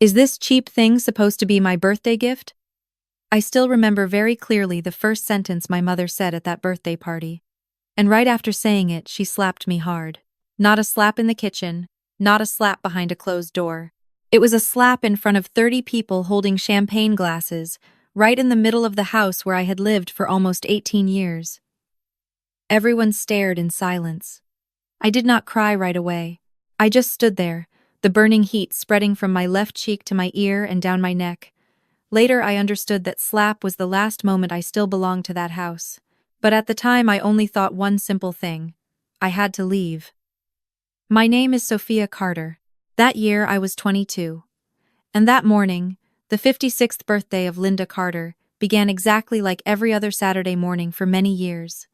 Is this cheap thing supposed to be my birthday gift? I still remember very clearly the first sentence my mother said at that birthday party. And right after saying it, she slapped me hard. Not a slap in the kitchen, not a slap behind a closed door. It was a slap in front of 30 people holding champagne glasses, right in the middle of the house where I had lived for almost 18 years. Everyone stared in silence. I did not cry right away. I just stood there, the burning heat spreading from my left cheek to my ear and down my neck. Later I understood that slap was the last moment I still belonged to that house. But at the time I only thought one simple thing. I had to leave. My name is Sophia Carter. That year I was 22. And that morning, the 56th birthday of Linda Carter, began exactly like every other Saturday morning for many years.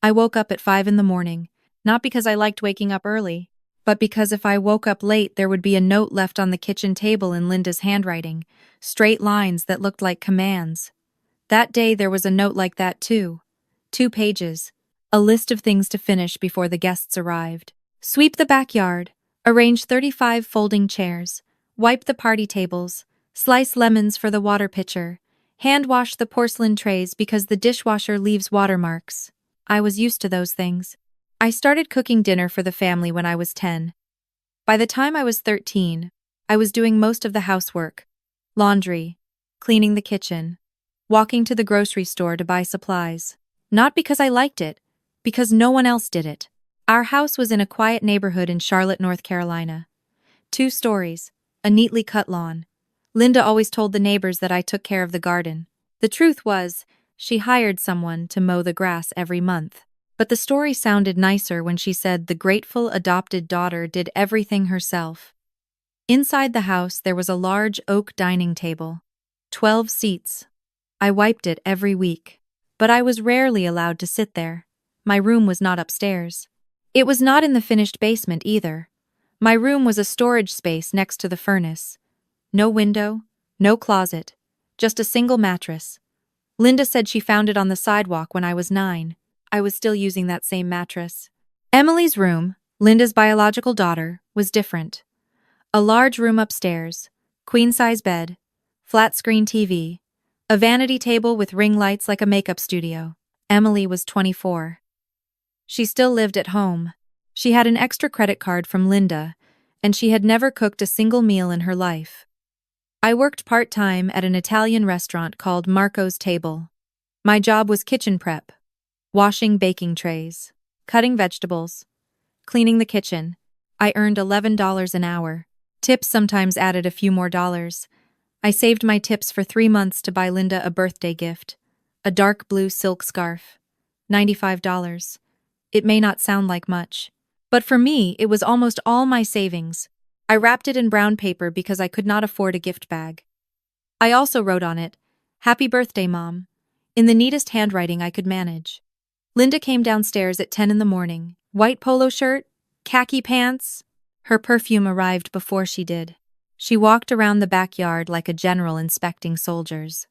I woke up at 5 in the morning, not because I liked waking up early, but because if I woke up late there would be a note left on the kitchen table in Linda's handwriting, straight lines that looked like commands. That day there was a note like that too. 2 pages. A list of things to finish before the guests arrived. Sweep the backyard. Arrange 35 folding chairs. Wipe the party tables. Slice lemons for the water pitcher. Hand wash the porcelain trays because the dishwasher leaves watermarks. I was used to those things. I started cooking dinner for the family when I was 10. By the time I was 13, I was doing most of the housework. Laundry. Cleaning the kitchen. Walking to the grocery store to buy supplies. Not because I liked it, because no one else did it. Our house was in a quiet neighborhood in Charlotte, North Carolina. 2 stories, a neatly cut lawn. Linda always told the neighbors that I took care of the garden. The truth was, she hired someone to mow the grass every month. But the story sounded nicer when she said the grateful adopted daughter did everything herself. Inside the house there was a large oak dining table. 12 seats. I wiped it every week. But I was rarely allowed to sit there. My room was not upstairs. It was not in the finished basement either. My room was a storage space next to the furnace. No window, no closet, just a single mattress. Linda said she found it on the sidewalk when I was 9. I was still using that same mattress. Emily's room, Linda's biological daughter, was different. A large room upstairs, queen-size bed, flat-screen TV, a vanity table with ring lights like a makeup studio. Emily was 24. She still lived at home. She had an extra credit card from Linda, and she had never cooked a single meal in her life. I worked part-time at an Italian restaurant called Marco's Table. My job was kitchen prep, washing baking trays, cutting vegetables, cleaning the kitchen. I earned $11 an hour. Tips sometimes added a few more dollars. I saved my tips for 3 months to buy Linda a birthday gift, a dark blue silk scarf. $95. It may not sound like much, but for me it was almost all my savings. I wrapped it in brown paper because I could not afford a gift bag. I also wrote on it, "Happy birthday, Mom," in the neatest handwriting I could manage. Linda came downstairs at 10 in the morning. White polo shirt, khaki pants. Her perfume arrived before she did. She walked around the backyard like a general inspecting soldiers,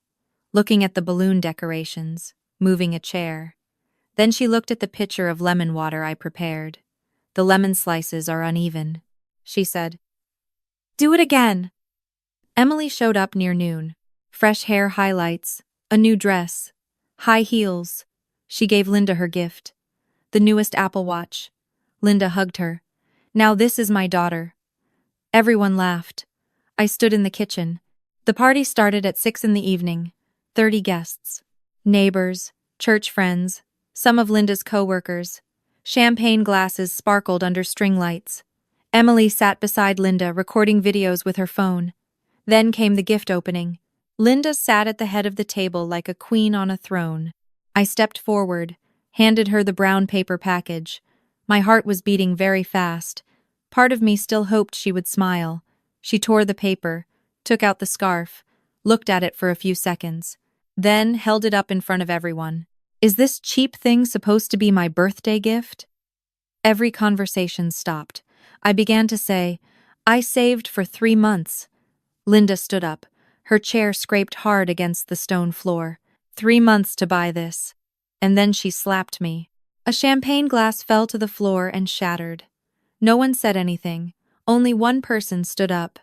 looking at the balloon decorations, moving a chair. Then she looked at the pitcher of lemon water I prepared. "The lemon slices are uneven," she said. "Do it again." Emily showed up near noon. Fresh hair highlights, a new dress, high heels. She gave Linda her gift, the newest Apple Watch. Linda hugged her. "Now this is my daughter." Everyone laughed. I stood in the kitchen. The party started at 6 in the evening. 30 guests. Neighbors, church friends, some of Linda's co-workers. Champagne glasses sparkled under string lights. Emily sat beside Linda, recording videos with her phone. Then came the gift opening. Linda sat at the head of the table like a queen on a throne. I stepped forward, handed her the brown paper package. My heart was beating very fast. Part of me still hoped she would smile. She tore the paper, took out the scarf, looked at it for a few seconds, then held it up in front of everyone. "Is this cheap thing supposed to be my birthday gift?" Every conversation stopped. I began to say, "I saved for 3 months." Linda stood up. Her chair scraped hard against the stone floor. 3 months to buy this. And then she slapped me. A champagne glass fell to the floor and shattered. No one said anything. Only one person stood up.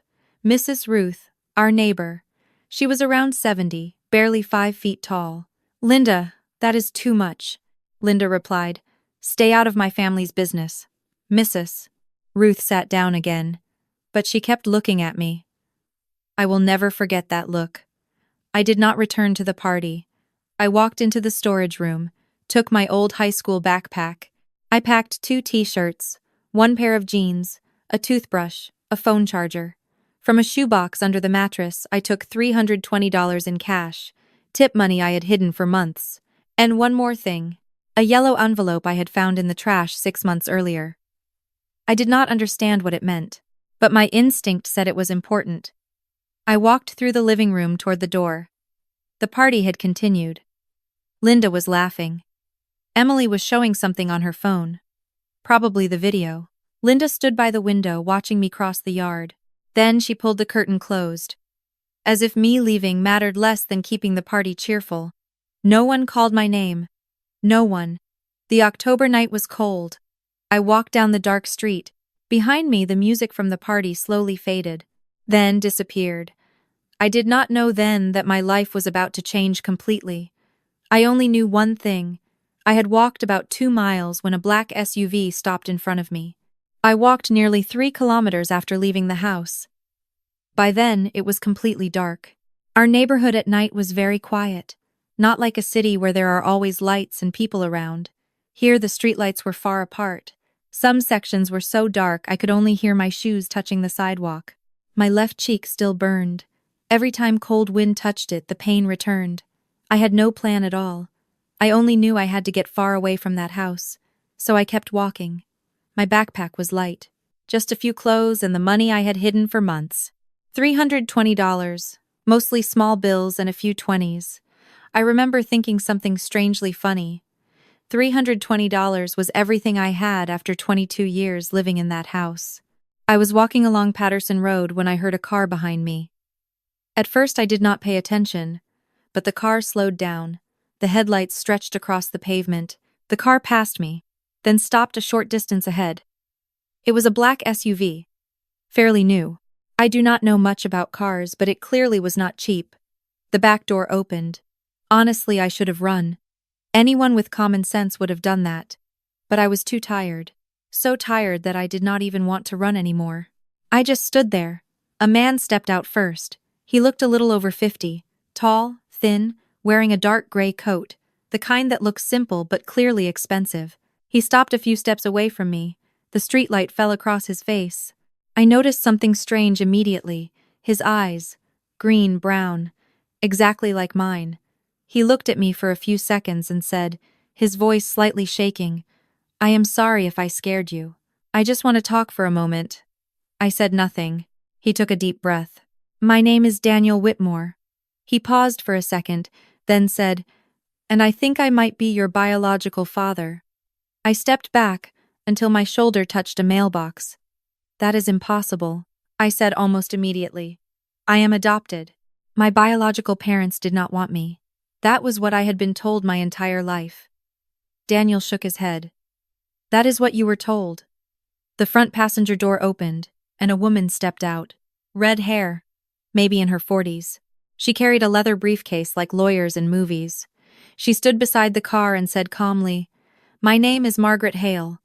Mrs. Ruth, Our neighbor. She was around 70, barely 5 feet tall. Linda, that is too much, Linda replied. Stay out of my family's business. Mrs. Ruth sat down again, but she kept looking at me. I will never forget that look. I did not return to the party. I walked into the storage room, took my old high school backpack. I packed 2 t-shirts, 1 pair of jeans, a toothbrush, a phone charger. From a shoebox under the mattress, I took $320 in cash, tip money I had hidden for months, and one more thing, a yellow envelope I had found in the trash 6 months earlier. I did not understand what it meant, but my instinct said it was important. I walked through the living room toward the door. The party had continued. Linda was laughing. Emily was showing something on her phone. Probably the video. Linda stood by the window watching me cross the yard. Then she pulled the curtain closed. As if me leaving mattered less than keeping the party cheerful. No one called my name. No one. The October night was cold. I walked down the dark street. Behind me, the music from the party slowly faded, then disappeared. I did not know then that my life was about to change completely. I only knew one thing. I had walked about 2 miles when a black SUV stopped in front of me. I walked nearly 3 kilometers after leaving the house. By then, it was completely dark. Our neighborhood at night was very quiet, not like a city where there are always lights and people around. Here the streetlights were far apart. Some sections were so dark I could only hear my shoes touching the sidewalk. My left cheek still burned. Every time cold wind touched it, the pain returned. I had no plan at all. I only knew I had to get far away from that house, so I kept walking. My backpack was light, just a few clothes and the money I had hidden for months. $320, mostly small bills and a few 20s. I remember thinking something strangely funny. $320 was everything I had after 22 years living in that house. I was walking along Patterson Road when I heard a car behind me. At first I did not pay attention, but the car slowed down. The headlights stretched across the pavement. The car passed me, then stopped a short distance ahead. It was a black SUV. Fairly new. I do not know much about cars, but it clearly was not cheap. The back door opened. Honestly, I should have run. Anyone with common sense would have done that. But I was too tired. So tired that I did not even want to run anymore. I just stood there. A man stepped out first. He looked a little over 50, tall, thin, wearing a dark gray coat, the kind that looks simple but clearly expensive. He stopped a few steps away from me. The streetlight fell across his face. I noticed something strange immediately. His eyes, green-brown, exactly like mine. He looked at me for a few seconds and said, his voice slightly shaking, "I am sorry if I scared you. I just want to talk for a moment." I said nothing. He took a deep breath. "My name is Daniel Whitmore." He paused for a second, then said, "And I think I might be your biological father." I stepped back until my shoulder touched a mailbox. "That is impossible," I said almost immediately. "I am adopted. My biological parents did not want me." That was what I had been told my entire life. Daniel shook his head. "That is what you were told." The front passenger door opened, and a woman stepped out. Red hair, maybe in her 40s. She carried a leather briefcase like lawyers in movies. She stood beside the car and said calmly, "My name is Margaret Hale.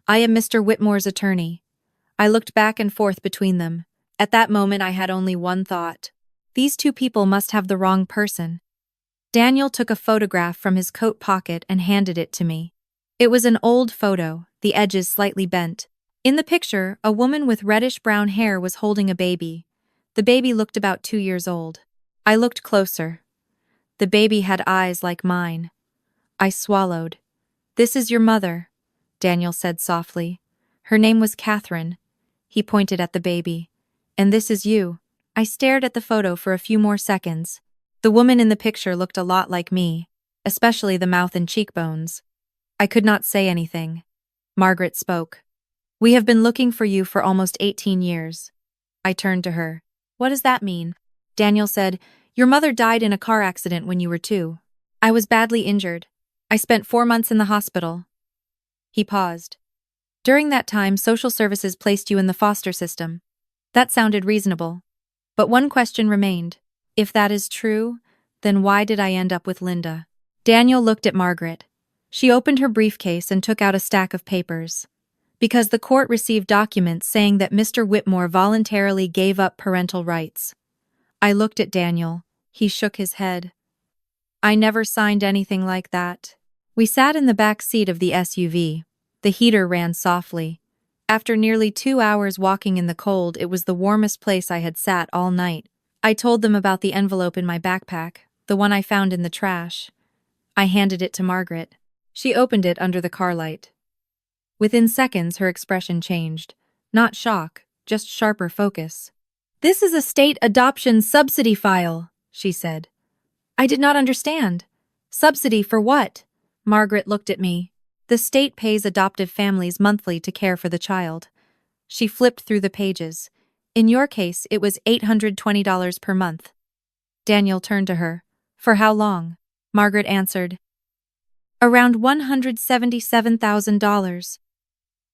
I am Mr. Whitmore's attorney." I looked back and forth between them. At that moment I had only one thought. These two people must have the wrong person. Daniel took a photograph from his coat pocket and handed it to me. It was an old photo, the edges slightly bent. In the picture, a woman with reddish-brown hair was holding a baby. The baby looked about 2 years old. I looked closer. The baby had eyes like mine. I swallowed. "This is your mother," Daniel said softly. "Her name was Catherine." He pointed at the baby. "And this is you." I stared at the photo for a few more seconds. The woman in the picture looked a lot like me, especially the mouth and cheekbones. I could not say anything. Margaret spoke. "We have been looking for you for almost 18 years. I turned to her. "What does that mean?" Daniel said, "Your mother died in a car accident when you were 2. I was badly injured. I spent 4 months in the hospital." He paused. "During that time, social services placed you in the foster system." That sounded reasonable. But one question remained. If that is true, then why did I end up with Linda? Daniel looked at Margaret. She opened her briefcase and took out a stack of papers. Because the court received documents saying that Mr. Whitmore voluntarily gave up parental rights. I looked at Daniel. He shook his head. I never signed anything like that. We sat in the back seat of the SUV. The heater ran softly. After nearly 2 hours walking in the cold, it was the warmest place I had sat all night. I told them about the envelope in my backpack, the one I found in the trash. I handed it to Margaret. She opened it under the car light. Within seconds, her expression changed. Not shock, just sharper focus. "This is a state adoption subsidy file," she said. I did not understand. Subsidy for what? Margaret looked at me. The state pays adoptive families monthly to care for the child. She flipped through the pages. In your case, it was $820 per month. Daniel turned to her. For how long? Margaret answered. Around $177,000.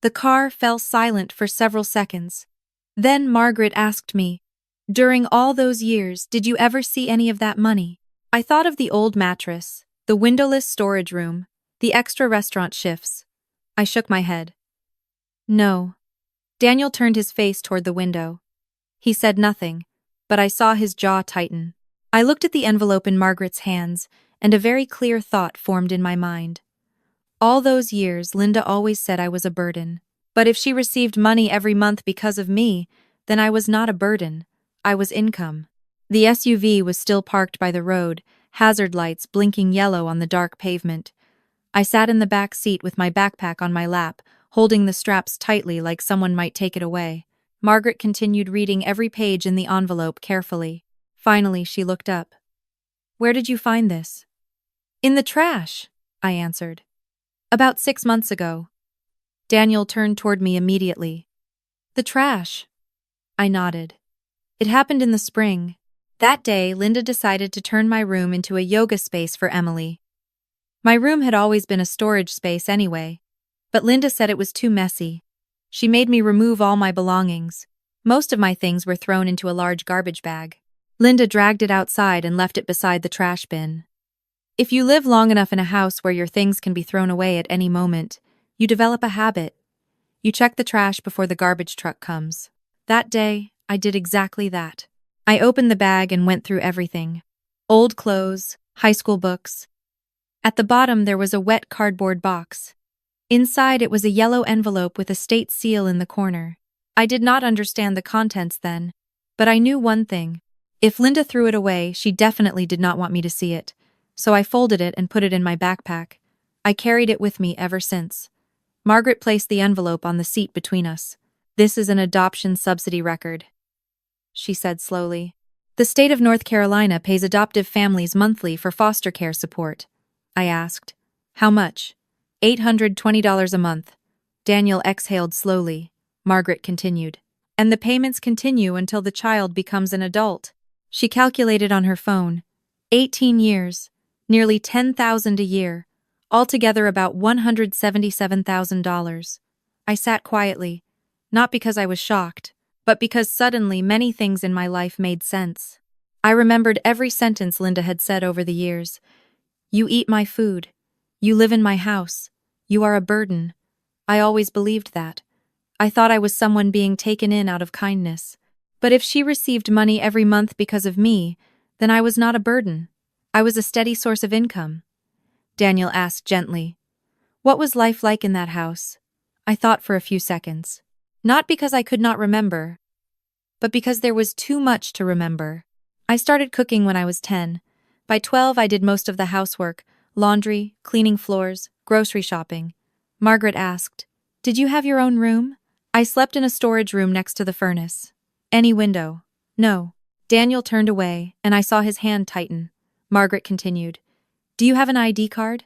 The car fell silent for several seconds. Then Margaret asked me, during all those years, did you ever see any of that money? I thought of the old mattress, the windowless storage room, the extra restaurant shifts. I shook my head. No. Daniel turned his face toward the window. He said nothing, but I saw his jaw tighten. I looked at the envelope in Margaret's hands, and a very clear thought formed in my mind. All those years, Linda always said I was a burden. But if she received money every month because of me, then I was not a burden. I was income. The SUV was still parked by the road, hazard lights blinking yellow on the dark pavement. I sat in the back seat with my backpack on my lap, holding the straps tightly like someone might take it away. Margaret continued reading every page in the envelope carefully. Finally, she looked up. Where did you find this? In the trash, I answered. About 6 months ago. Daniel turned toward me immediately. The trash. I nodded. It happened in the spring. That day, Linda decided to turn my room into a yoga space for Emily. My room had always been a storage space anyway, but Linda said it was too messy. She made me remove all my belongings. Most of my things were thrown into a large garbage bag. Linda dragged it outside and left it beside the trash bin. If you live long enough in a house where your things can be thrown away at any moment, you develop a habit. You check the trash before the garbage truck comes. That day, I did exactly that. I opened the bag and went through everything. Old clothes, high school books. At the bottom there was a wet cardboard box. Inside it was a yellow envelope with a state seal in the corner. I did not understand the contents then, but I knew one thing. If Linda threw it away, she definitely did not want me to see it. So I folded it and put it in my backpack. I carried it with me ever since. Margaret placed the envelope on the seat between us. This is an adoption subsidy record, she said slowly. The state of North Carolina pays adoptive families monthly for foster care support. I asked. How much? $820 a month. Daniel exhaled slowly. Margaret continued. And the payments continue until the child becomes an adult. She calculated on her phone. 18 years. Nearly $10,000 a year. Altogether about $177,000. I sat quietly. Not because I was shocked, but because suddenly many things in my life made sense. I remembered every sentence Linda had said over the years. You eat my food. You live in my house. You are a burden. I always believed that. I thought I was someone being taken in out of kindness. But if she received money every month because of me, then I was not a burden. I was a steady source of income. Daniel asked gently. What was life like in that house? I thought for a few seconds. Not because I could not remember, but because there was too much to remember. I started cooking when I was 10. By 12, I did most of the housework, laundry, cleaning floors, grocery shopping. Margaret asked, Did you have your own room? I slept in a storage room next to the furnace. Any window? No. Daniel turned away, and I saw his hand tighten. Margaret continued, Do you have an ID card?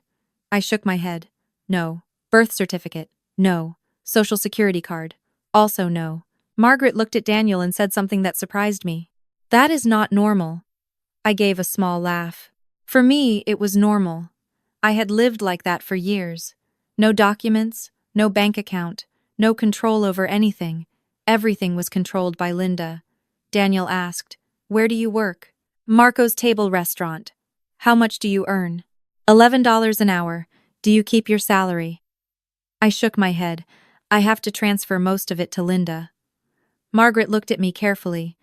I shook my head. No. Birth certificate? No. Social security card? Also no. Margaret looked at Daniel and said something that surprised me. That is not normal. I gave a small laugh. For me, it was normal. I had lived like that for years. No documents, no bank account, no control over anything. Everything was controlled by Linda. Daniel asked, Where do you work? Marco's Table Restaurant. How much do you earn? $11 an hour. Do you keep your salary? I shook my head. I have to transfer most of it to Linda. Margaret looked at me carefully.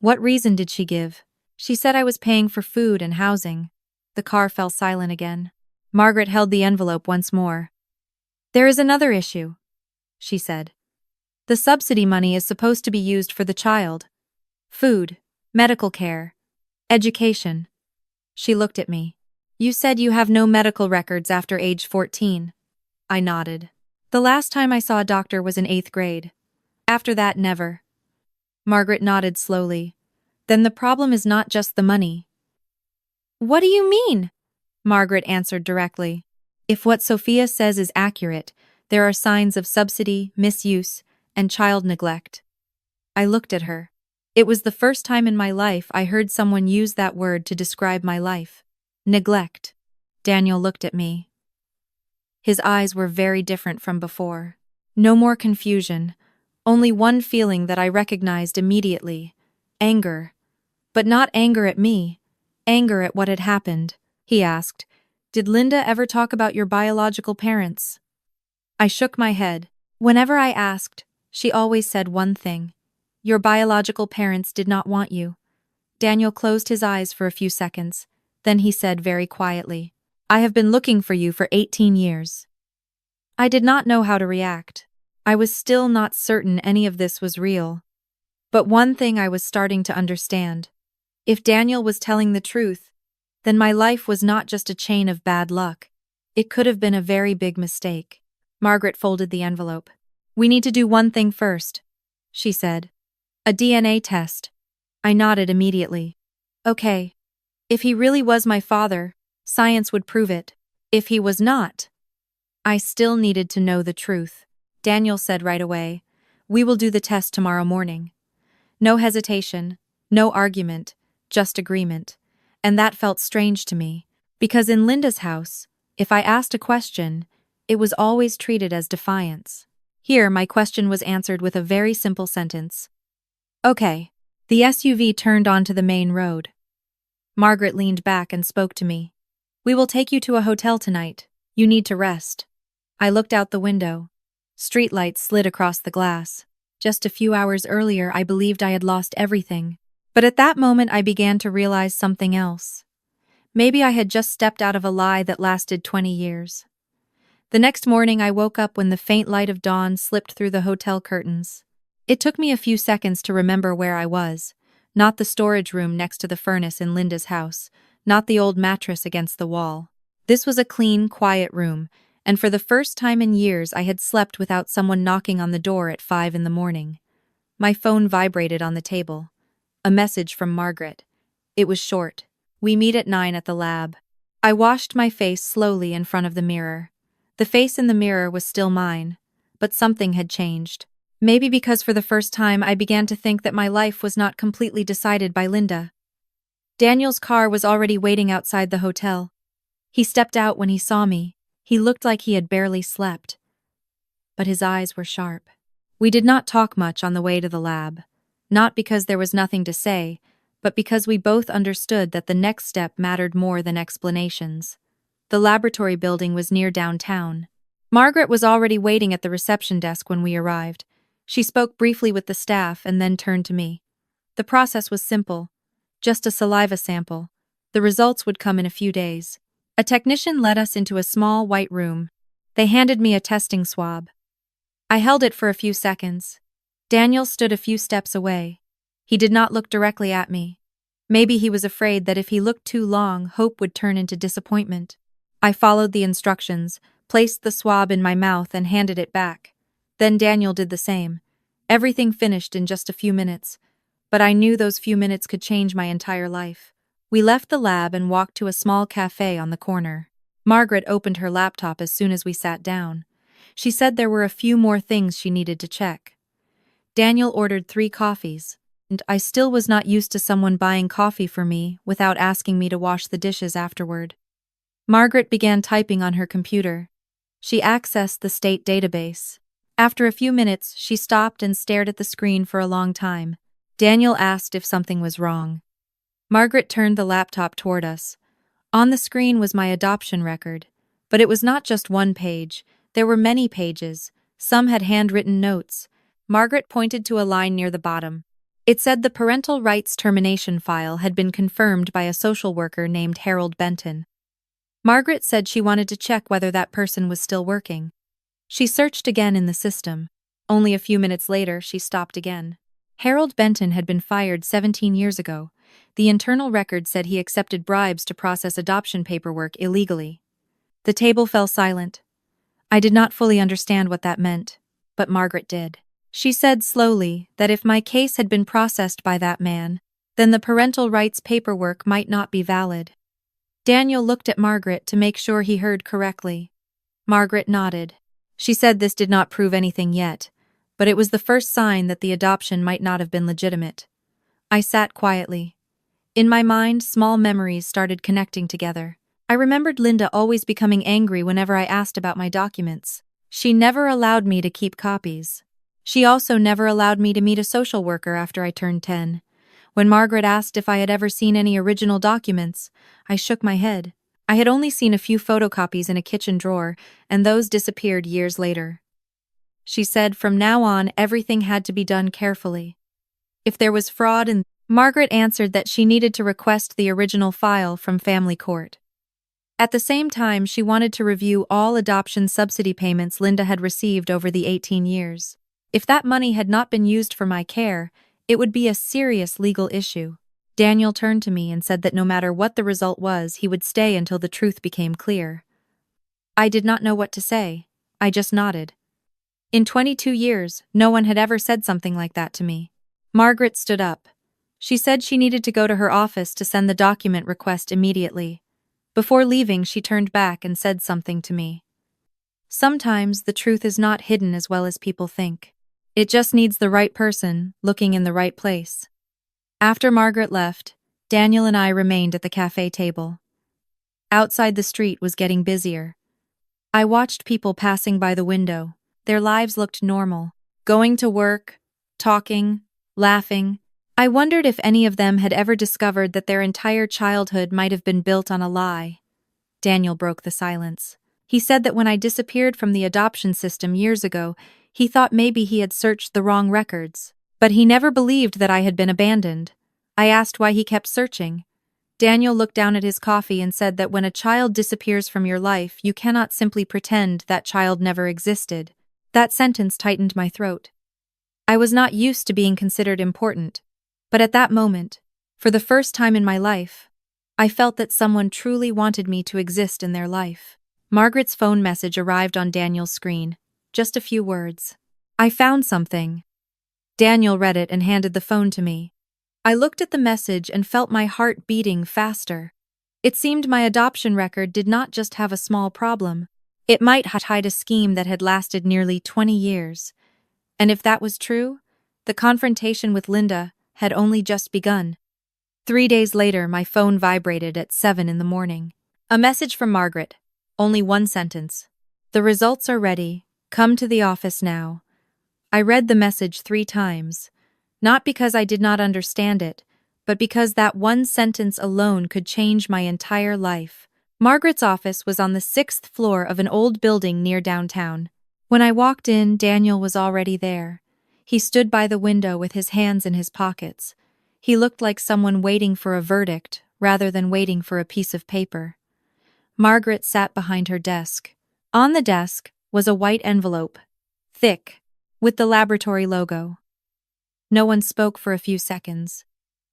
What reason did she give? She said I was paying for food and housing. The car fell silent again. Margaret held the envelope once more. There is another issue, she said. The subsidy money is supposed to be used for the child. Food, medical care, education. She looked at me. You said you have no medical records after age 14. I nodded. The last time I saw a doctor was in 8th grade. After that, never. Margaret nodded slowly. Then the problem is not just the money. What do you mean? Margaret answered directly. If what Sophia says is accurate, there are signs of subsidy, misuse, and child neglect. I looked at her. It was the first time in my life I heard someone use that word to describe my life. Neglect. Daniel looked at me. His eyes were very different from before. No more confusion, only one feeling that I recognized immediately. Anger. But not anger at me, anger at what had happened. He asked, Did Linda ever talk about your biological parents? I shook my head. Whenever I asked, she always said one thing. Your biological parents did not want you. Daniel closed his eyes for a few seconds. Then he said very quietly, I have been looking for you for 18 years. I did not know how to react. I was still not certain any of this was real. But one thing I was starting to understand. If Daniel was telling the truth, then my life was not just a chain of bad luck. It could have been a very big mistake. Margaret folded the envelope. We need to do one thing first, she said. A DNA test. I nodded immediately. Okay. If he really was my father, science would prove it. If he was not, I still needed to know the truth. Daniel said right away, We will do the test tomorrow morning. No hesitation, no argument, just agreement. And that felt strange to me, because in Linda's house, if I asked a question, it was always treated as defiance. Here, my question was answered with a very simple sentence. Okay. The SUV turned onto the main road. Margaret leaned back and spoke to me. We will take you to a hotel tonight. You need to rest. I looked out the window. Streetlights slid across the glass. Just a few hours earlier, I believed I had lost everything. But at that moment, I began to realize something else. Maybe I had just stepped out of a lie that lasted 20 years. The next morning, I woke up when the faint light of dawn slipped through the hotel curtains. It took me a few seconds to remember where I was. Not the storage room next to the furnace in Linda's house, not the old mattress against the wall. This was a clean, quiet room, and for the first time in years I had slept without someone knocking on the door at 5 in the morning. My phone vibrated on the table. A message from Margaret. It was short. We meet at 9 at the lab. I washed my face slowly in front of the mirror. The face in the mirror was still mine, but something had changed. Maybe because for the first time I began to think that my life was not completely decided by Linda. Daniel's car was already waiting outside the hotel. He stepped out when he saw me. He looked like he had barely slept. But his eyes were sharp. We did not talk much on the way to the lab. Not because there was nothing to say, but because we both understood that the next step mattered more than explanations. The laboratory building was near downtown. Margaret was already waiting at the reception desk when we arrived. She spoke briefly with the staff and then turned to me. The process was simple. Just a saliva sample. The results would come in a few days. A technician led us into a small white room. They handed me a testing swab. I held it for a few seconds. Daniel stood a few steps away. He did not look directly at me. Maybe he was afraid that if he looked too long, hope would turn into disappointment. I followed the instructions, placed the swab in my mouth and handed it back. Then Daniel did the same. Everything finished in just a few minutes, but I knew those few minutes could change my entire life. We left the lab and walked to a small cafe on the corner. Margaret opened her laptop as soon as we sat down. She said there were a few more things she needed to check. Daniel ordered 3 coffees, and I still was not used to someone buying coffee for me without asking me to wash the dishes afterward. Margaret began typing on her computer. She accessed the state database. After a few minutes, she stopped and stared at the screen for a long time. Daniel asked if something was wrong. Margaret turned the laptop toward us. On the screen was my adoption record. But it was not just one page. There were many pages. Some had handwritten notes. Margaret pointed to a line near the bottom. It said the parental rights termination file had been confirmed by a social worker named Harold Benton. Margaret said she wanted to check whether that person was still working. She searched again in the system. Only a few minutes later, she stopped again. Harold Benton had been fired 17 years ago. The internal record said he accepted bribes to process adoption paperwork illegally. The table fell silent. I did not fully understand what that meant, but Margaret did. She said slowly that if my case had been processed by that man, then the parental rights paperwork might not be valid. Daniel looked at Margaret to make sure he heard correctly. Margaret nodded. She said this did not prove anything yet, but it was the first sign that the adoption might not have been legitimate. I sat quietly. In my mind, small memories started connecting together. I remembered Linda always becoming angry whenever I asked about my documents. She never allowed me to keep copies. She also never allowed me to meet a social worker after I turned 10. When Margaret asked if I had ever seen any original documents, I shook my head. I had only seen a few photocopies in a kitchen drawer, and those disappeared years later. She said from now on everything had to be done carefully. If there was fraud in Margaret answered that she needed to request the original file from family court. At the same time, she wanted to review all adoption subsidy payments Linda had received over the 18 years. If that money had not been used for my care, it would be a serious legal issue. Daniel turned to me and said that no matter what the result was, he would stay until the truth became clear. I did not know what to say. I just nodded. In 22 years, no one had ever said something like that to me. Margaret stood up. She said she needed to go to her office to send the document request immediately. Before leaving, she turned back and said something to me. Sometimes the truth is not hidden as well as people think. It just needs the right person, looking in the right place. After Margaret left, Daniel and I remained at the cafe table. Outside the street was getting busier. I watched people passing by the window. Their lives looked normal. Going to work, talking, laughing. I wondered if any of them had ever discovered that their entire childhood might have been built on a lie. Daniel broke the silence. He said that when I disappeared from the adoption system years ago, he thought maybe he had searched the wrong records. But he never believed that I had been abandoned. I asked why he kept searching. Daniel looked down at his coffee and said that when a child disappears from your life, you cannot simply pretend that child never existed. That sentence tightened my throat. I was not used to being considered important. But at that moment, for the first time in my life, I felt that someone truly wanted me to exist in their life. Margaret's phone message arrived on Daniel's screen. Just a few words. I found something. Daniel read it and handed the phone to me. I looked at the message and felt my heart beating faster. It seemed my adoption record did not just have a small problem. It might hide a scheme that had lasted nearly 20 years. And if that was true, the confrontation with Linda had only just begun. 3 days later, my phone vibrated at 7 in the morning. A message from Margaret. Only one sentence. The results are ready. Come to the office now. I read the message 3 times. Not because I did not understand it, but because that one sentence alone could change my entire life. Margaret's office was on the 6th floor of an old building near downtown. When I walked in, Daniel was already there. He stood by the window with his hands in his pockets. He looked like someone waiting for a verdict rather than waiting for a piece of paper. Margaret sat behind her desk. On the desk was a white envelope, thick, with the laboratory logo. No one spoke for a few seconds.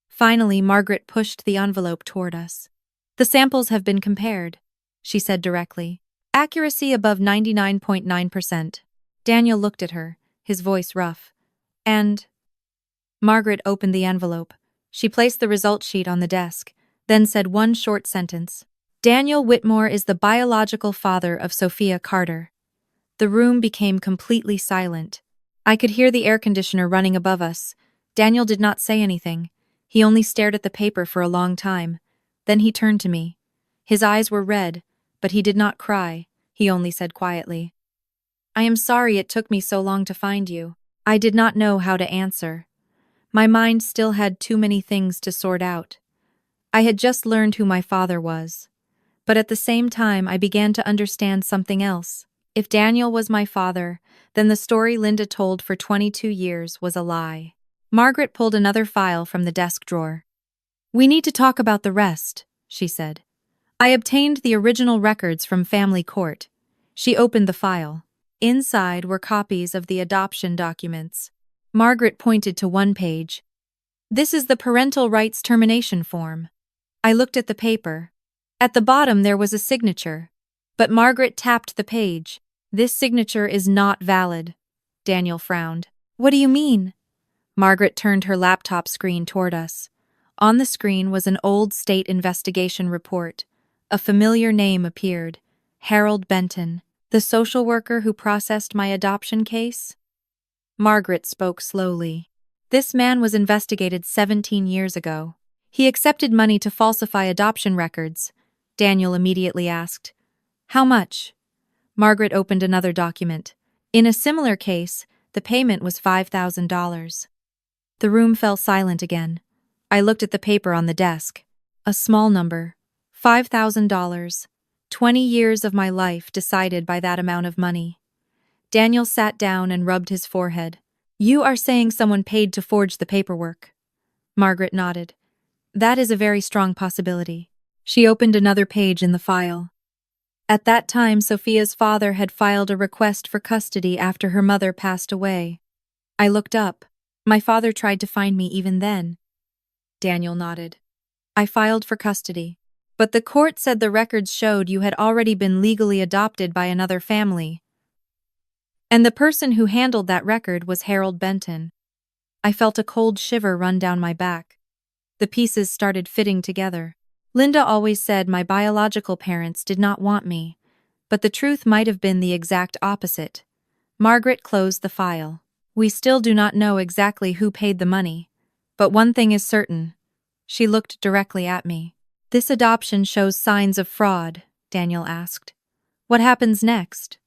Finally, Margaret pushed the envelope toward us. The samples have been compared, she said directly. Accuracy above 99.9%. Daniel looked at her, his voice rough. And Margaret opened the envelope. She placed the result sheet on the desk, then said one short sentence. Daniel Whitmore is the biological father of Sophia Carter. The room became completely silent. I could hear the air conditioner running above us. Daniel did not say anything. He only stared at the paper for a long time. Then he turned to me. His eyes were red, but he did not cry. He only said quietly, I am sorry it took me so long to find you. I did not know how to answer. My mind still had too many things to sort out. I had just learned who my father was. But at the same time, I began to understand something else. If Daniel was my father, then the story Linda told for 22 years was a lie. Margaret pulled another file from the desk drawer. "We need to talk about the rest," she said. "I obtained the original records from family court." She opened the file. Inside were copies of the adoption documents. Margaret pointed to one page. "This is the parental rights termination form." I looked at the paper. At the bottom there was a signature. But Margaret tapped the page. "This signature is not valid." Daniel frowned. "What do you mean?" Margaret turned her laptop screen toward us. On the screen was an old state investigation report. A familiar name appeared. Harold Benton, the social worker who processed my adoption case. Margaret spoke slowly. "This man was investigated 17 years ago. He accepted money to falsify adoption records." Daniel immediately asked, "How much?" Margaret opened another document. In a similar case, the payment was $5,000. The room fell silent again. I looked at the paper on the desk. A small number. $5,000. 20 years of my life decided by that amount of money. Daniel sat down and rubbed his forehead. "You are saying someone paid to forge the paperwork?" Margaret nodded. "That is a very strong possibility." She opened another page in the file. At that time, Sophia's father had filed a request for custody after her mother passed away. I looked up. "My father tried to find me even then." Daniel nodded. "I filed for custody. But the court said the records showed you had already been legally adopted by another family. And the person who handled that record was Harold Benton." I felt a cold shiver run down my back. The pieces started fitting together. Linda always said my biological parents did not want me, but the truth might have been the exact opposite. Margaret closed the file. "We still do not know exactly who paid the money, but one thing is certain." She looked directly at me. "This adoption shows signs of fraud," Daniel asked. "What happens next?"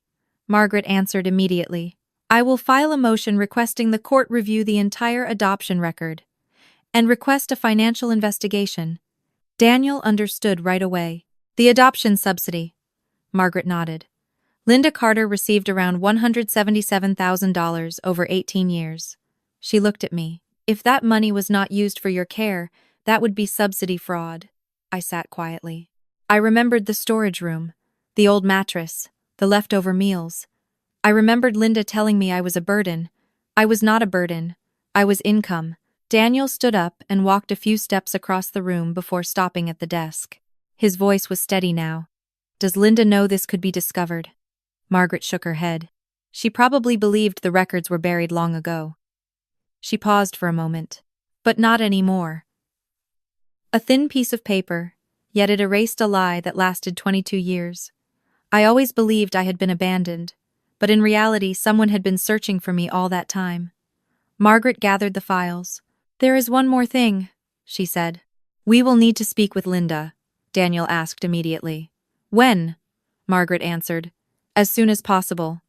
Margaret answered immediately. "I will file a motion requesting the court review the entire adoption record and request a financial investigation." Daniel understood right away. "The adoption subsidy." Margaret nodded. "Linda Carter received around $177,000 over 18 years. She looked at me. "If that money was not used for your care, that would be subsidy fraud." I sat quietly. I remembered the storage room, the old mattress, the leftover meals. I remembered Linda telling me I was a burden. I was not a burden. I was income. Daniel stood up and walked a few steps across the room before stopping at the desk. His voice was steady now. "Does Linda know this could be discovered?" Margaret shook her head. She probably believed the records were buried long ago. She paused for a moment. "But not anymore." A thin piece of paper, yet it erased a lie that lasted 22 years. I always believed I had been abandoned, but in reality someone had been searching for me all that time. Margaret gathered the files. "There is one more thing," she said. "We will need to speak with Linda," Daniel asked immediately. "When?" Margaret answered. "As soon as possible."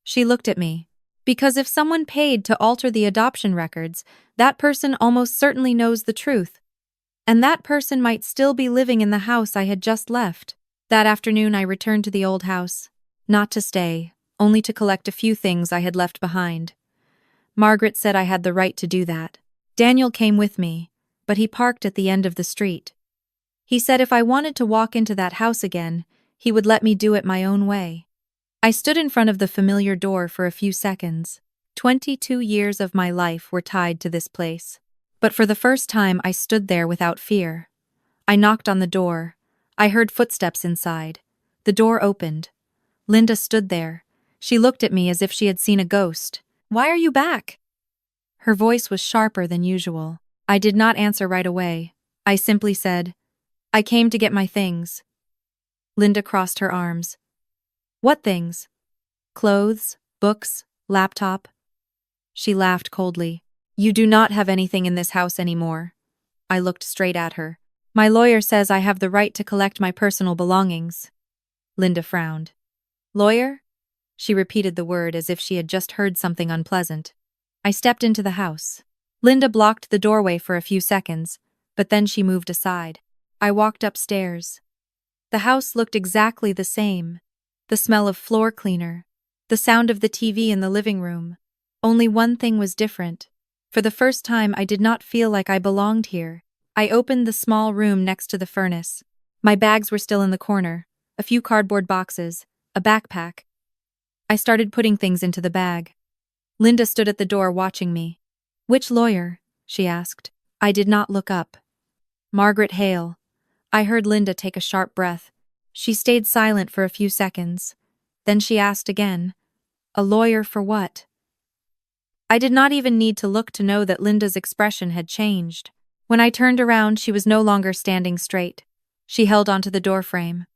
She looked at me. "Because if someone paid to alter the adoption records, that person almost certainly knows the truth. And that person might still be living in the house I had just left." That afternoon I returned to the old house. Not to stay, only to collect a few things I had left behind. Margaret said I had the right to do that. Daniel came with me, but he parked at the end of the street. He said if I wanted to walk into that house again, he would let me do it my own way. I stood in front of the familiar door for a few seconds. 22 years of my life were tied to this place. But for the first time I stood there without fear. I knocked on the door. I heard footsteps inside. The door opened. Linda stood there. She looked at me as if she had seen a ghost. "Why are you back?" Her voice was sharper than usual. I did not answer right away. I simply said, "I came to get my things." Linda crossed her arms. "What things?" "Clothes, books, laptop." She laughed coldly. "You do not have anything in this house anymore." I looked straight at her. "My lawyer says I have the right to collect my personal belongings." Linda frowned. "Lawyer?" She repeated the word as if she had just heard something unpleasant. I stepped into the house. Linda blocked the doorway for a few seconds, but then she moved aside. I walked upstairs. The house looked exactly the same. The smell of floor cleaner, the sound of the TV in the living room. Only one thing was different. For the first time, I did not feel like I belonged here. I opened the small room next to the furnace. My bags were still in the corner, a few cardboard boxes, a backpack. I started putting things into the bag. Linda stood at the door watching me. "Which lawyer?" she asked. I did not look up. "Margaret Hale." I heard Linda take a sharp breath. She stayed silent for a few seconds. Then she asked again, "A lawyer for what?" I did not even need to look to know that Linda's expression had changed. When I turned around, she was no longer standing straight. She held onto the doorframe.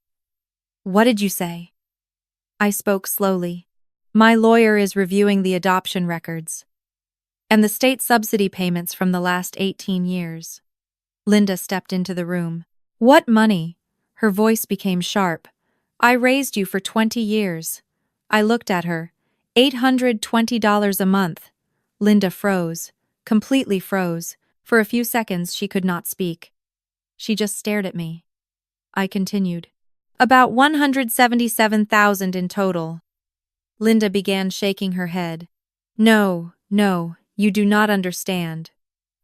"What did you say?" I spoke slowly. "My lawyer is reviewing the adoption records and the state subsidy payments from the last 18 years. Linda stepped into the room. "What money?" Her voice became sharp. "I raised you for 20 years. I looked at her. $820 a month. Linda froze, completely froze. For a few seconds she could not speak. She just stared at me. I continued. "About $177,000 in total." Linda began shaking her head. No, you do not understand."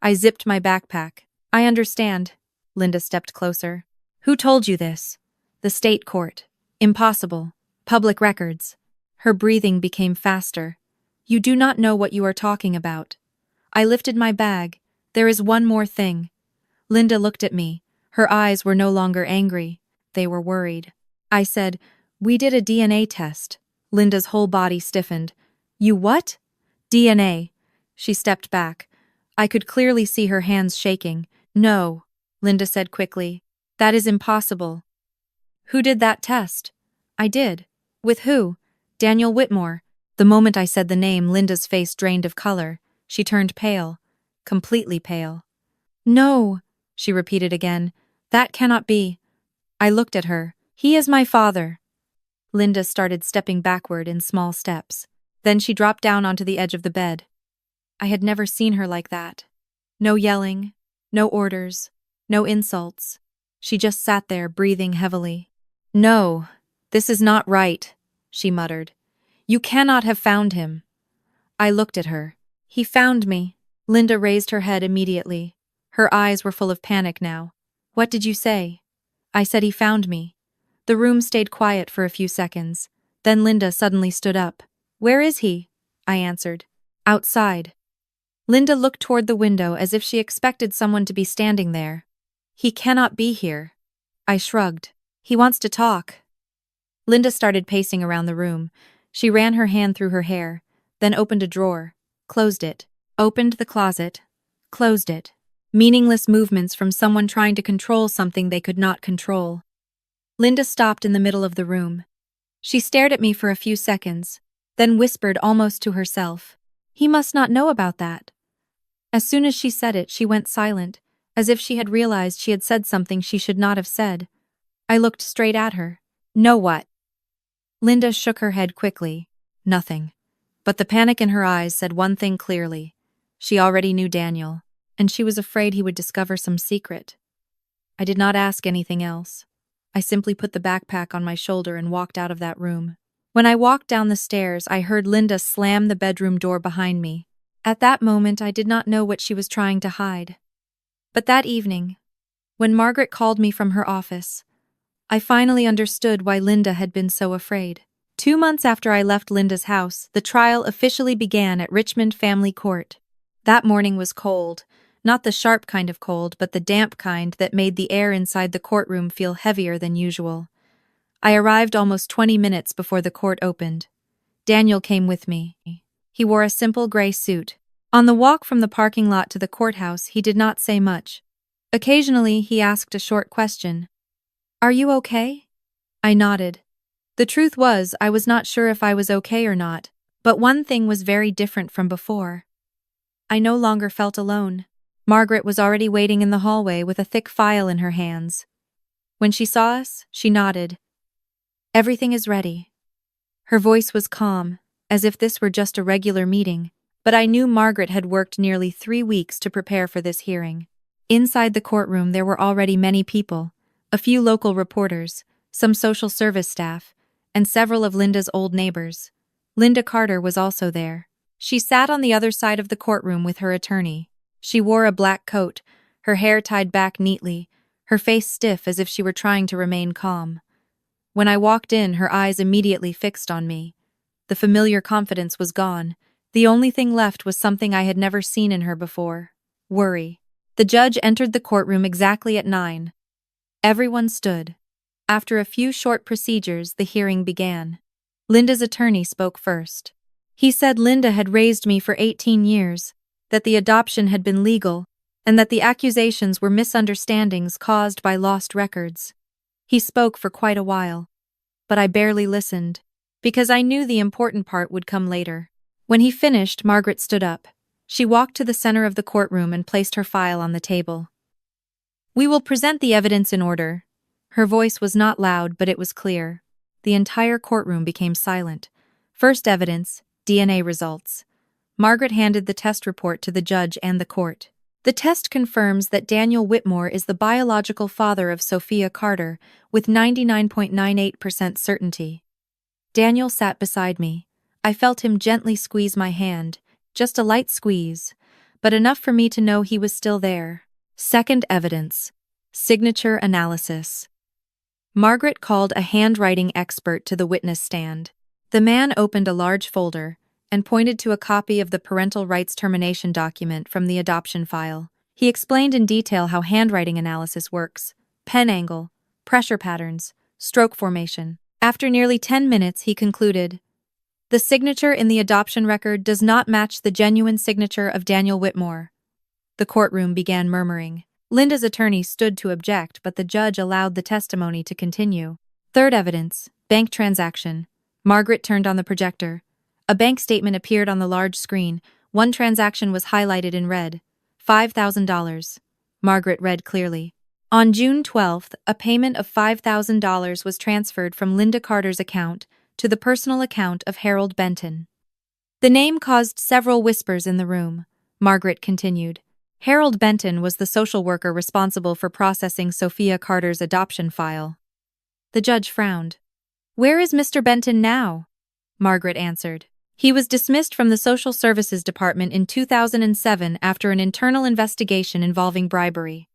I zipped my backpack. "I understand." Linda stepped closer. "Who told you this?" "The state court." "Impossible. Public records." Her breathing became faster. "You do not know what you are talking about." I lifted my bag. "There is one more thing." Linda looked at me. Her eyes were no longer angry. They were worried. I said, "We did a DNA test." Linda's whole body stiffened. "You what?" "DNA." She stepped back. I could clearly see her hands shaking. "No," Linda said quickly. "That is impossible." "Who did that test?" "I did." "With who?" "Daniel Whitmore." The moment I said the name, Linda's face drained of color. She turned pale. Completely pale. "No," she repeated again. "That cannot be." I looked at her. "He is my father." Linda started stepping backward in small steps. Then she dropped down onto the edge of the bed. I had never seen her like that. No yelling, no orders, no insults. She just sat there, breathing heavily. "No, this is not right," she muttered. "You cannot have found him." I looked at her. "He found me." Linda raised her head immediately. Her eyes were full of panic now. "What did you say?" "I said he found me." The room stayed quiet for a few seconds. Then Linda suddenly stood up. "Where is he?" I answered. "Outside." Linda looked toward the window as if she expected someone to be standing there. "He cannot be here." I shrugged. "He wants to talk." Linda started pacing around the room. She ran her hand through her hair, then opened a drawer, closed it, opened the closet, closed it. Meaningless movements from someone trying to control something they could not control. Linda stopped in the middle of the room. She stared at me for a few seconds, then whispered almost to herself, "He must not know about that." As soon as she said it, she went silent, as if she had realized she had said something she should not have said. I looked straight at her. "Know what?" Linda shook her head quickly. "Nothing." But the panic in her eyes said one thing clearly. She already knew Daniel, and she was afraid he would discover some secret. I did not ask anything else. I simply put the backpack on my shoulder and walked out of that room. When I walked down the stairs, I heard Linda slam the bedroom door behind me. At that moment, I did not know what she was trying to hide. But that evening, when Margaret called me from her office, I finally understood why Linda had been so afraid. 2 months after I left Linda's house, the trial officially began at Richmond Family Court. That morning was cold, not the sharp kind of cold, but the damp kind that made the air inside the courtroom feel heavier than usual. I arrived almost 20 minutes before the court opened. Daniel came with me. He wore a simple gray suit. On the walk from the parking lot to the courthouse, he did not say much. Occasionally, he asked a short question. "Are you okay?" I nodded. The truth was, I was not sure if I was okay or not, but one thing was very different from before. I no longer felt alone. Margaret was already waiting in the hallway with a thick file in her hands. When she saw us, she nodded. "Everything is ready." Her voice was calm, as if this were just a regular meeting, but I knew Margaret had worked nearly 3 weeks to prepare for this hearing. Inside the courtroom there were already many people, a few local reporters, some social service staff, and several of Linda's old neighbors. Linda Carter was also there. She sat on the other side of the courtroom with her attorney. She wore a black coat, her hair tied back neatly, her face stiff as if she were trying to remain calm. When I walked in, her eyes immediately fixed on me. The familiar confidence was gone. The only thing left was something I had never seen in her before: worry. The judge entered the courtroom exactly at 9. Everyone stood. After a few short procedures, the hearing began. Linda's attorney spoke first. He said Linda had raised me for 18 years, that the adoption had been legal, and that the accusations were misunderstandings caused by lost records. He spoke for quite a while, but I barely listened, because I knew the important part would come later. When he finished, Margaret stood up. She walked to the center of the courtroom and placed her file on the table. "We will present the evidence in order." Her voice was not loud, but it was clear. The entire courtroom became silent. First evidence, DNA results. Margaret handed the test report to the judge and the court. The test confirms that Daniel Whitmore is the biological father of Sophia Carter, with 99.98% certainty. Daniel sat beside me. I felt him gently squeeze my hand, just a light squeeze, but enough for me to know he was still there. Second evidence, signature analysis. Margaret called a handwriting expert to the witness stand. The man opened a large folder and pointed to a copy of the parental rights termination document from the adoption file. He explained in detail how handwriting analysis works: pen angle, pressure patterns, stroke formation. After nearly 10 minutes, he concluded, "The signature in the adoption record does not match the genuine signature of Daniel Whitmore." The courtroom began murmuring. Linda's attorney stood to object, but the judge allowed the testimony to continue. Third evidence, bank transaction. Margaret turned on the projector. A bank statement appeared on the large screen. One transaction was highlighted in red: $5,000. Margaret read clearly. On June 12th, a payment of $5,000 was transferred from Linda Carter's account to the personal account of Harold Benton. The name caused several whispers in the room. Margaret continued. Harold Benton was the social worker responsible for processing Sophia Carter's adoption file. The judge frowned. "Where is Mr. Benton now?" Margaret answered. "He was dismissed from the Social Services Department in 2007 after an internal investigation involving bribery."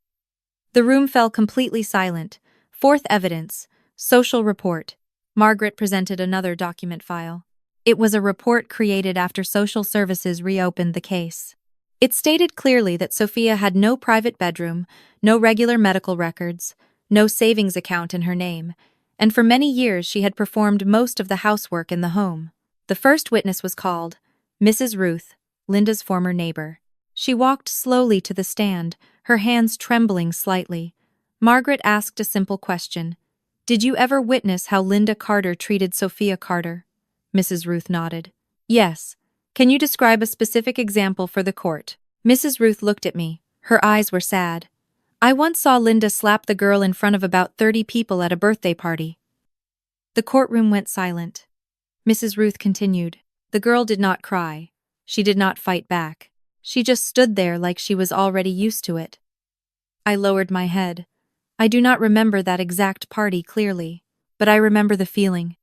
The room fell completely silent. Fourth evidence, social report. Margaret presented another document file. It was a report created after social services reopened the case. It stated clearly that Sophia had no private bedroom, no regular medical records, no savings account in her name, and for many years she had performed most of the housework in the home. The first witness was called, Mrs. Ruth, Linda's former neighbor. She walked slowly to the stand, her hands trembling slightly. Margaret asked a simple question. "Did you ever witness how Linda Carter treated Sophia Carter?" Mrs. Ruth nodded. "Yes. Can you describe a specific example for the court?" Mrs. Ruth looked at me. Her eyes were sad. "I once saw Linda slap the girl in front of about 30 people at a birthday party." The courtroom went silent. Mrs. Ruth continued. "The girl did not cry. She did not fight back. She just stood there like she was already used to it." I lowered my head. I do not remember that exact party clearly, but I remember the feeling.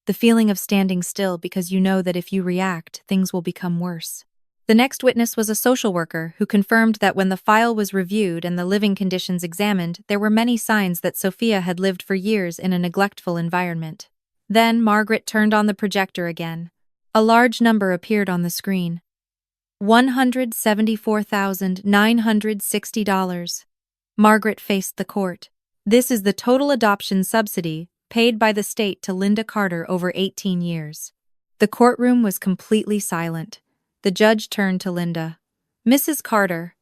The feeling of standing still because you know that if you react, things will become worse. The next witness was a social worker who confirmed that when the file was reviewed and the living conditions examined, there were many signs that Sophia had lived for years in a neglectful environment. Then Margaret turned on the projector again. A large number appeared on the screen. $174,960. Margaret faced the court. "This is the total adoption subsidy paid by the state to Linda Carter over 18 years. The courtroom was completely silent. The judge turned to Linda. "Mrs. Carter,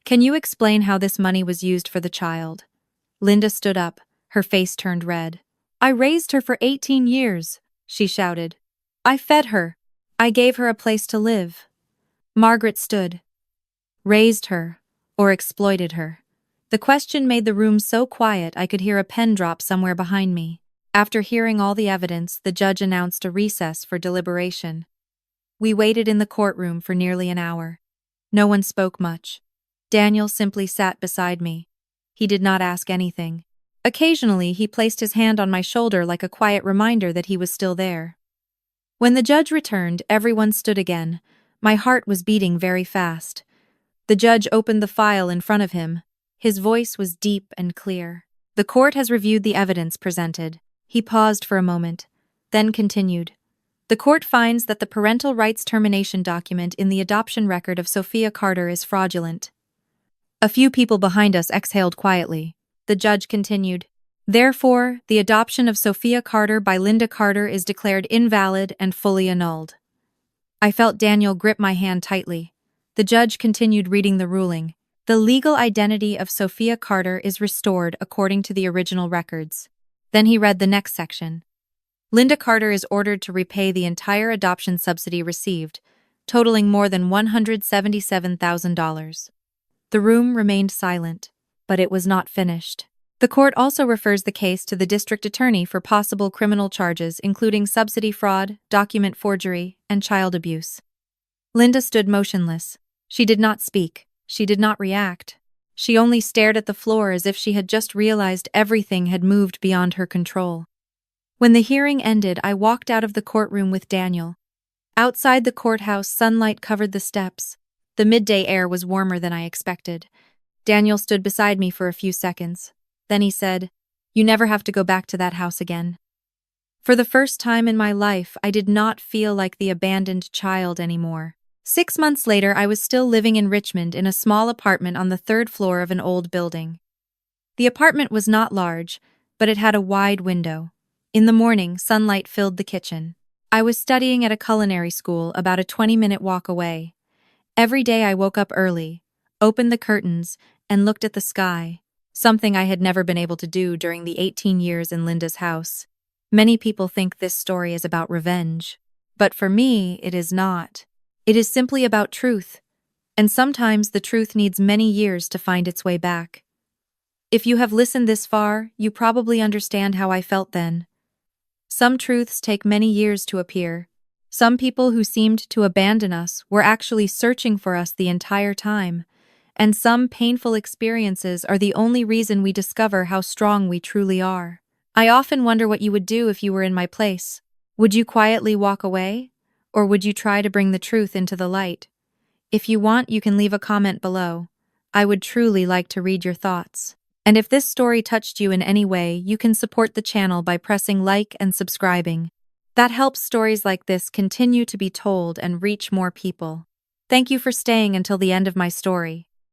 can you explain how this money was used for the child?" Linda stood up, her face turned red. "I raised her for 18 years, she shouted. "I fed her. I gave her a place to live." Margaret stood. Raised her, or exploited her? The question made the room so quiet I could hear a pen drop somewhere behind me. After hearing all the evidence, the judge announced a recess for deliberation. We waited in the courtroom for nearly an hour. No one spoke much. Daniel simply sat beside me. He did not ask anything. Occasionally, he placed his hand on my shoulder like a quiet reminder that he was still there. When the judge returned, everyone stood again. My heart was beating very fast. The judge opened the file in front of him. His voice was deep and clear. The court has reviewed the evidence presented. He paused for a moment, then continued. The court finds that the parental rights termination document in the adoption record of Sophia Carter is fraudulent. A few people behind us exhaled quietly. The judge continued. Therefore, the adoption of Sophia Carter by Linda Carter is declared invalid and fully annulled. I felt Daniel grip my hand tightly. The judge continued reading the ruling. The legal identity of Sophia Carter is restored according to the original records. Then he read the next section. Linda Carter is ordered to repay the entire adoption subsidy received, totaling more than $177,000. The room remained silent, but it was not finished. The court also refers the case to the district attorney for possible criminal charges including subsidy fraud, document forgery, and child abuse. Linda stood motionless. She did not speak. She did not react. She only stared at the floor as if she had just realized everything had moved beyond her control. When the hearing ended, I walked out of the courtroom with Daniel. Outside the courthouse, sunlight covered the steps. The midday air was warmer than I expected. Daniel stood beside me for a few seconds. Then he said, "You never have to go back to that house again." For the first time in my life, I did not feel like the abandoned child anymore. 6 months later, I was still living in Richmond in a small apartment on the 3rd floor of an old building. The apartment was not large, but it had a wide window. In the morning, sunlight filled the kitchen. I was studying at a culinary school about a 20-minute walk away. Every day I woke up early, opened the curtains, and looked at the sky, something I had never been able to do during the 18 years in Linda's house. Many people think this story is about revenge, but for me, it is not. It is simply about truth, and sometimes the truth needs many years to find its way back. If you have listened this far, you probably understand how I felt then. Some truths take many years to appear. Some people who seemed to abandon us were actually searching for us the entire time, and some painful experiences are the only reason we discover how strong we truly are. I often wonder what you would do if you were in my place. Would you quietly walk away? Or would you try to bring the truth into the light? If you want, you can leave a comment below. I would truly like to read your thoughts. And if this story touched you in any way, you can support the channel by pressing like and subscribing. That helps stories like this continue to be told and reach more people. Thank you for staying until the end of my story.